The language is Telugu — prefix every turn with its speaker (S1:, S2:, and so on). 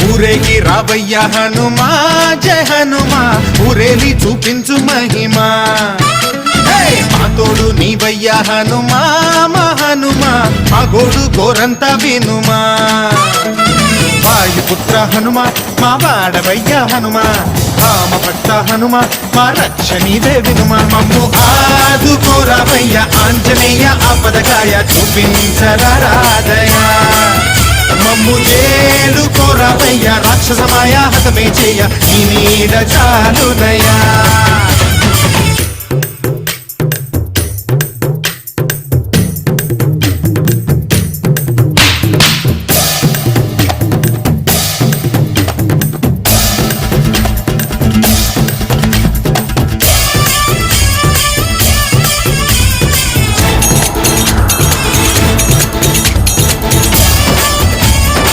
S1: ఊరేగి రావయ్య హనుమా జయ హనుమా ఊరేలి చూపించు మహిమా మా తోడు నీవయ్య హనుమా మా హనుమా మా గోడు గోరంత వినుమా వాయుపుత్ర హనుమా మా వాడవయ్య హనుమా రామ భక్త హనుమా మా రక్షణీదే వినుమా మమ్ము ఆదుకోరావయ్య ఆంజనేయ ఆపదకాయ చూపించరాదయా మమ్ము ఏలు కోరావయ్య రాక్షసమాయ హతమే చేయ నీ నీడ చాలునయా